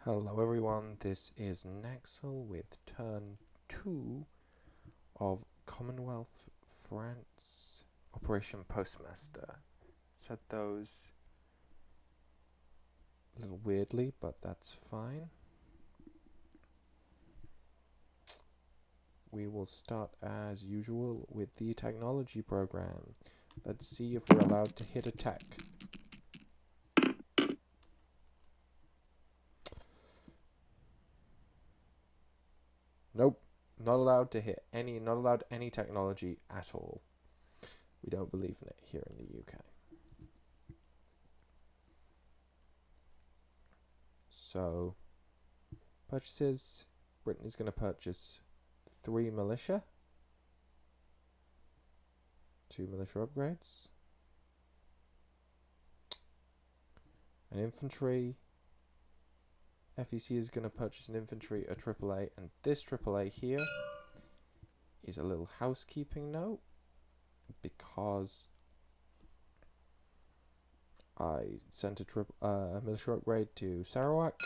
Hello everyone, this is Naxel with turn 2 of Commonwealth France Operation Postmaster. Said those a little weirdly, but that's fine. We will start as usual with the technology program. Let's see if we're allowed to hit a tech. Nope, not allowed to hit any, not allowed any technology at all. We don't believe in it here in the UK. So, purchases. Britain is going to purchase 3 militia, 2 militia upgrades, an infantry. FEC is going to purchase an infantry, a AAA, and this AAA here is a little housekeeping note because I sent a militia upgrade to Sarawak,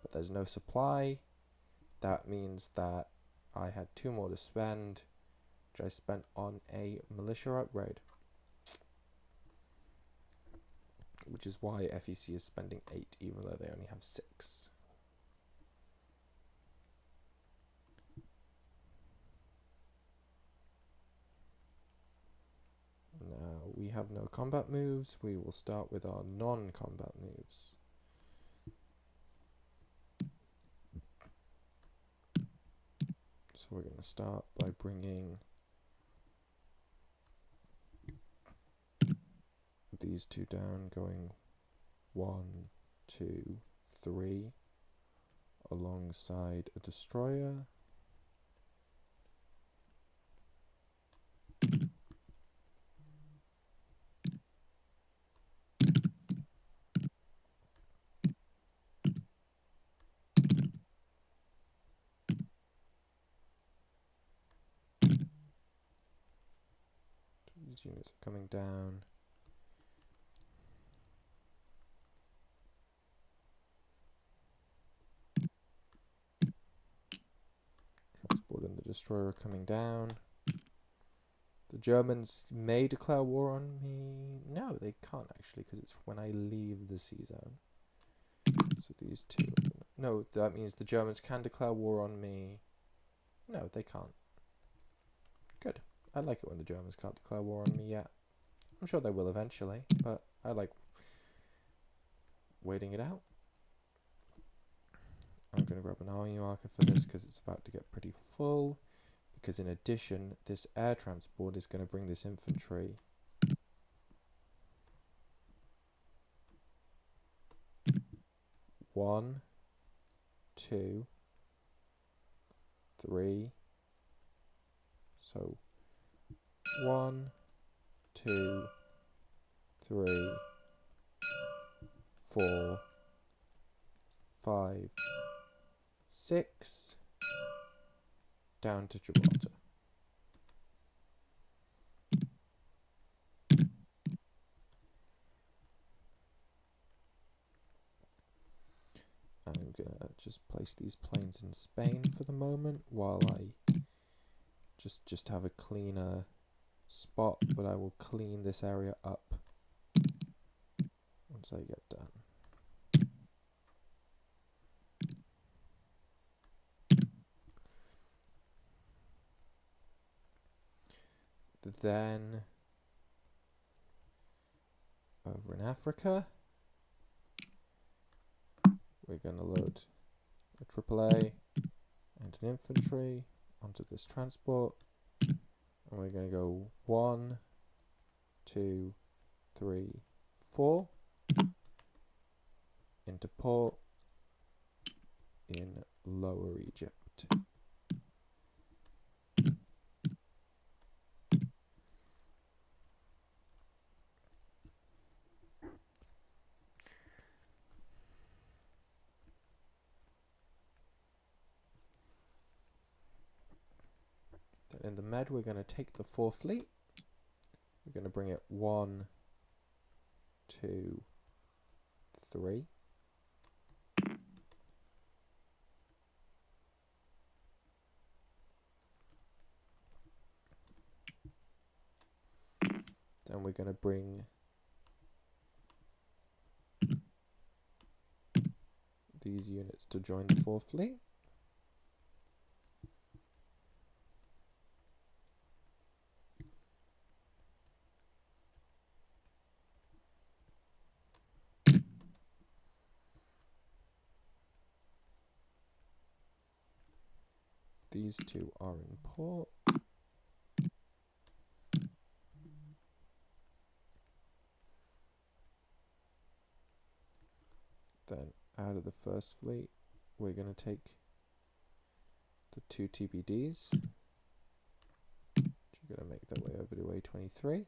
but there's no supply. That means that I had 2 more to spend, which I spent on a militia upgrade, which is why FEC is spending 8 even though they only have 6. Now we have no combat moves. We will start with our non-combat moves. So we're going to start by bringing these 2 down, going 1, 2, 3 alongside a destroyer. These units are coming down. Transport and the destroyer are coming down. The Germans may declare war on me. No, they can't actually, because it's when I leave the sea zone. So these 2. No, that means the Germans can declare war on me. No, they can't. Good. I like it when the Germans can't declare war on me yet. I'm sure they will eventually, but I like waiting it out. I'm going to grab an army marker for this because it's about to get pretty full. Because in addition, this air transport is going to bring this infantry . 1, 2, 3. So 1, 2, 3, 4, 5, 6 down to Gibraltar. I'm gonna just place these planes in Spain for the moment while I just have a cleaner spot, but I will clean this area up once I get done. Then over in Africa, we're going to load a AAA and an infantry onto this transport, and we're going to go 1, 2, 3, 4 into port in Lower Egypt. Then in the Med, we're going to take the 4th Fleet. We're going to bring it 1, 2, 3. Then we're going to bring these units to join the 4th Fleet. These two are in port. Then out of the 1st Fleet, we're going to take the 2 TBDs, which are going to make their way over to A23.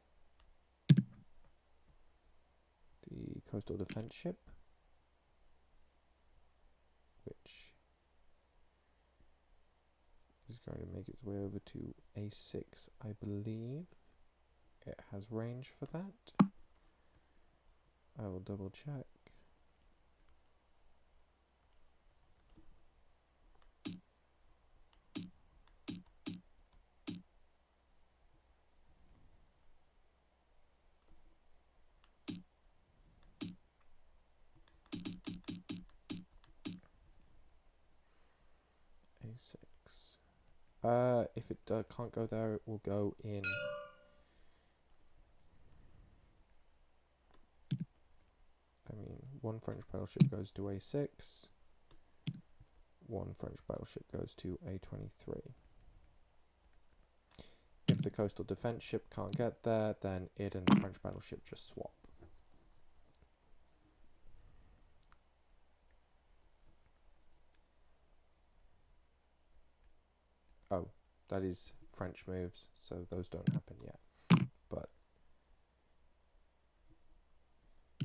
The Coastal Defence Ship, which is going to make its way over to A6, I believe. It has range for that. I will double check. A6. If it can't go there, it will go in. I mean, one French battleship goes to A6. One French battleship goes to A23. If the coastal defense ship can't get there, then it and the French battleship just swap. Oh, that is French moves, so those don't happen yet. But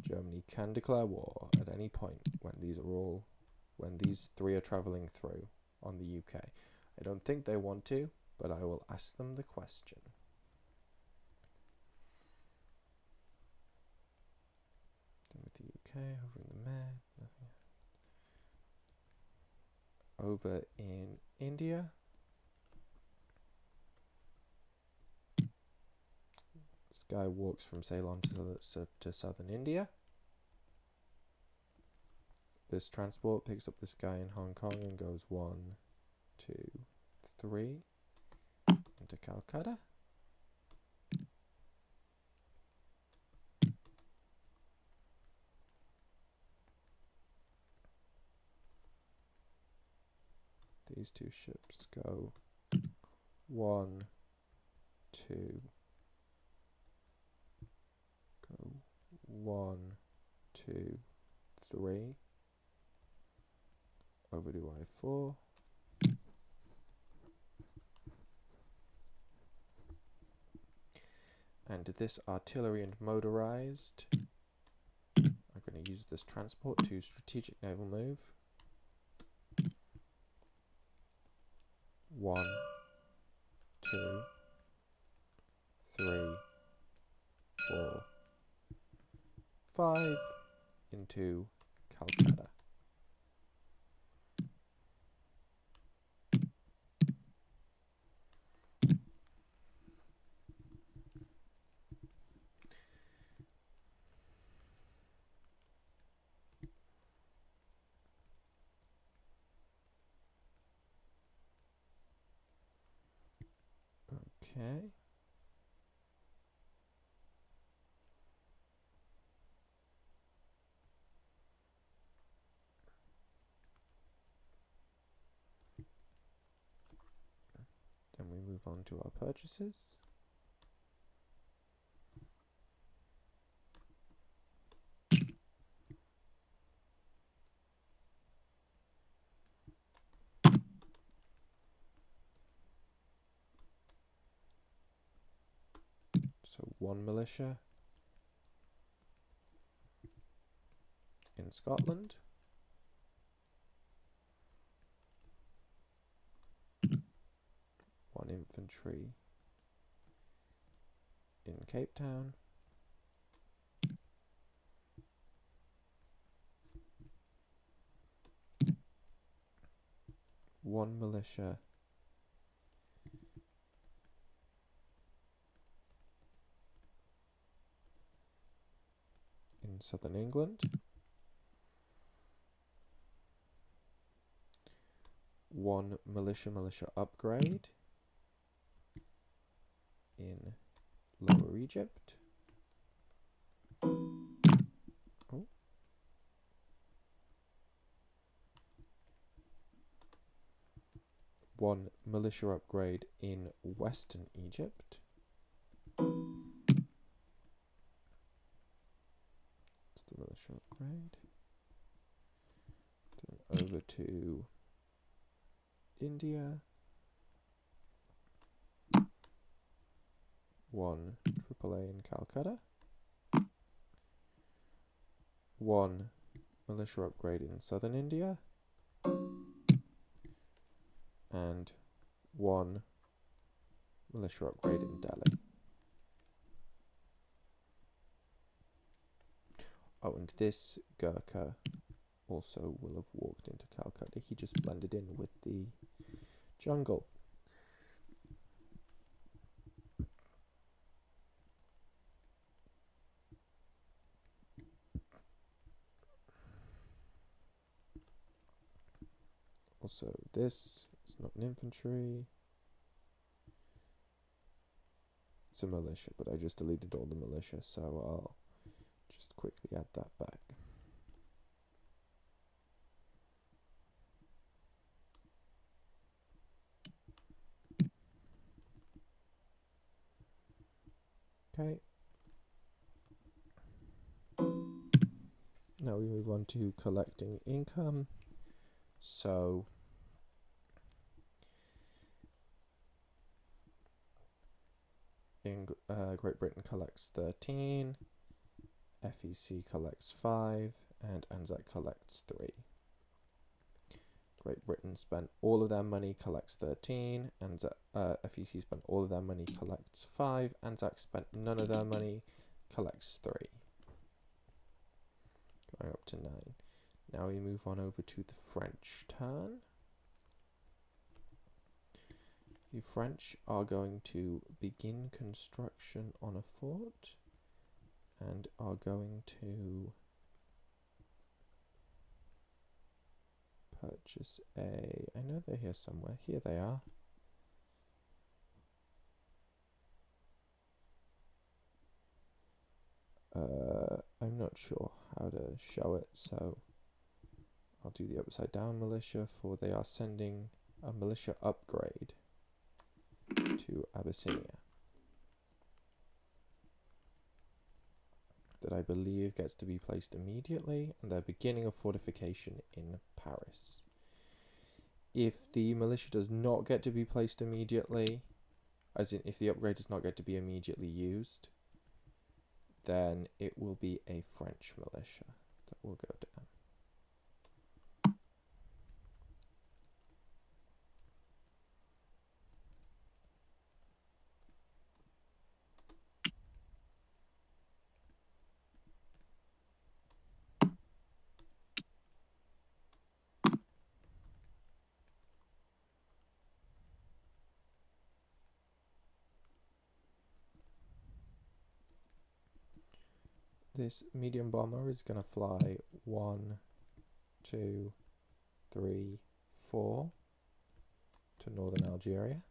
Germany can declare war at any point when these 3 are travelling through on the UK. I don't think they want to, but I will ask them the question. Then with the UK, over in the Med, nothing. Over in India, this guy walks from Ceylon to southern India. This transport picks up this guy in Hong Kong and goes 1, 2, 3 into Calcutta. These 2 ships go 1, 2, go 1, 2, 3 over to I4. And this artillery and motorized, I'm going to use this transport to strategic naval move. 1, 2, 3, 4, 5 into Calcutta. Okay. Then we move on to our purchases. So 1 militia in Scotland. 1 infantry in Cape Town. 1 militia in southern England. 1 militia upgrade in Lower Egypt. Oh. 1 militia upgrade in Western Egypt. It's the militia upgrade. Then over to India. 1 AAA in Calcutta. 1 militia upgrade in southern India. And 1 militia upgrade in Delhi. Oh, and this Gurkha also will have walked into Calcutta. He just blended in with the jungle. Also, this is not an infantry. It's a militia, but I just deleted all the militia, so I'll just quickly add that back. Okay. Now we move on to collecting income. So in Great Britain collects 13, FEC collects 5, and Anzac collects 3. Great Britain spent all of their money, collects 13, and FEC spent all of their money, collects 5, Anzac spent none of their money, collects 3. Going up to 9. Now we move on over to the French turn. The French are going to begin construction on a fort and are going to purchase I know they're here somewhere. Here they are. I'm not sure how to show it, so I'll do the upside down militia, for they are sending a militia upgrade to Abyssinia that I believe gets to be placed immediately, and they're beginning a fortification in Paris. If the militia does not get to be placed immediately, as in if the upgrade does not get to be immediately used, then it will be a French militia that will go down. This medium bomber is going to fly 1, 2, 3, 4 to northern Algeria.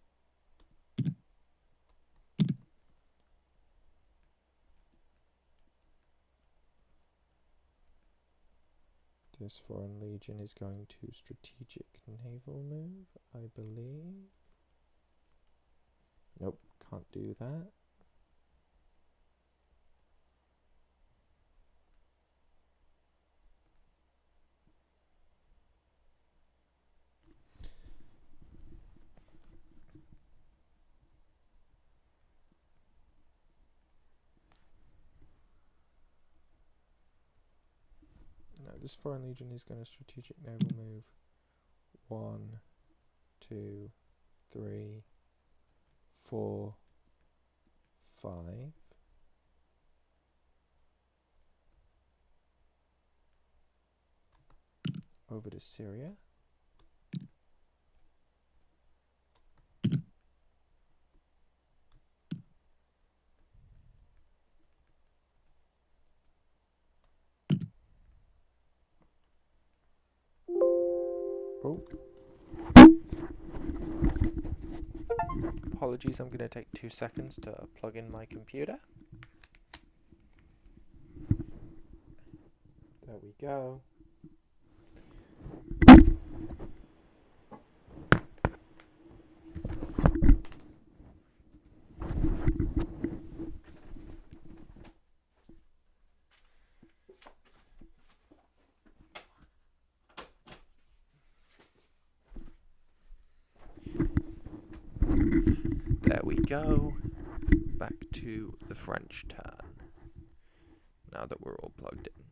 This Foreign Legion is going to strategic naval move, I believe. Nope, can't do that. No, this Foreign Legion is going to strategic naval move 1, 2, 3, 4, 5. Over to Syria. Oh. Apologies, I'm going to take 2 seconds to plug in my computer. There we go. There we go. Back to the French turn. Now that we're all plugged in.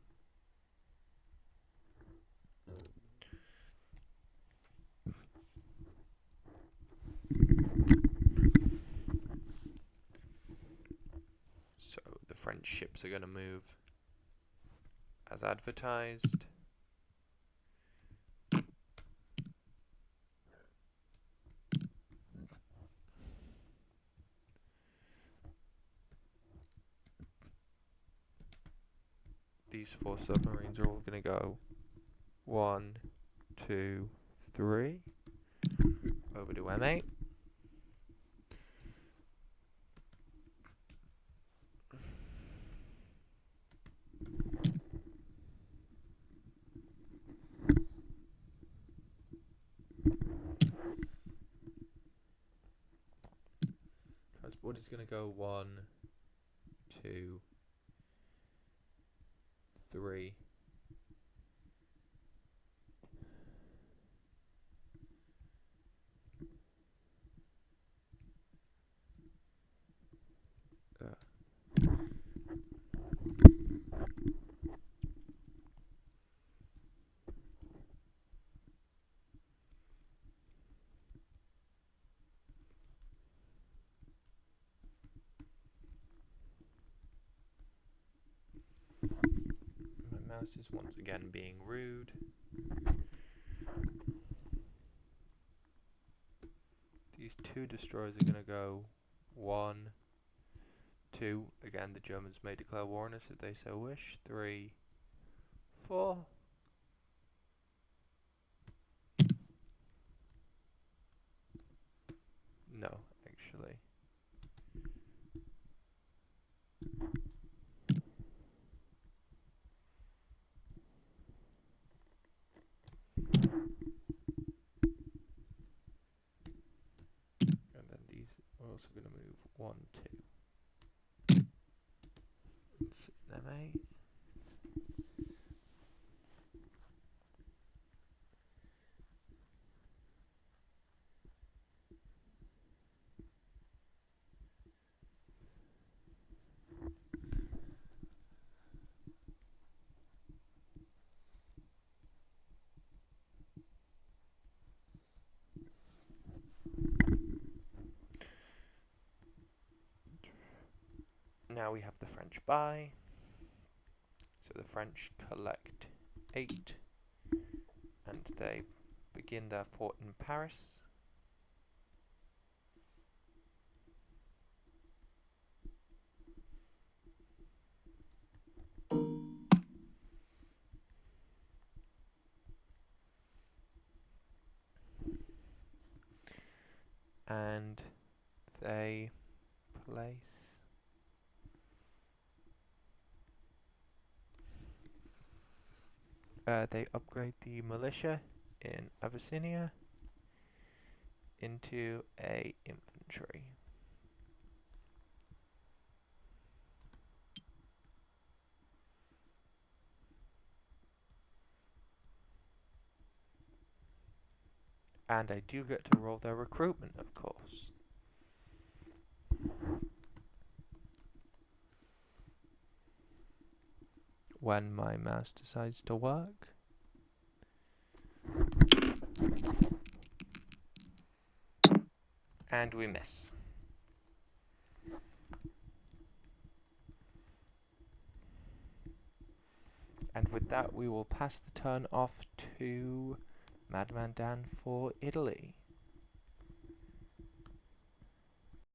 So the French ships are going to move as advertised. These 4 submarines are all going to go 1, 2, 3 over to M8. Transport is going to go 1, 2, 3. My mouse is once again being rude. These 2 destroyers are going to go 1, 2. Again, the Germans may declare war on us if they so wish. 3, 4. No, actually. And then these are also going to move 1, 2. It's an M8. Now we have the French buy. So the French collect 8 and they begin their fort in Paris. And they place they upgrade the militia in Abyssinia into a infantry. And I do get to roll their recruitment, of course. When my mouse decides to work. And we miss. And with that, we will pass the turn off to Madman Dan for Italy.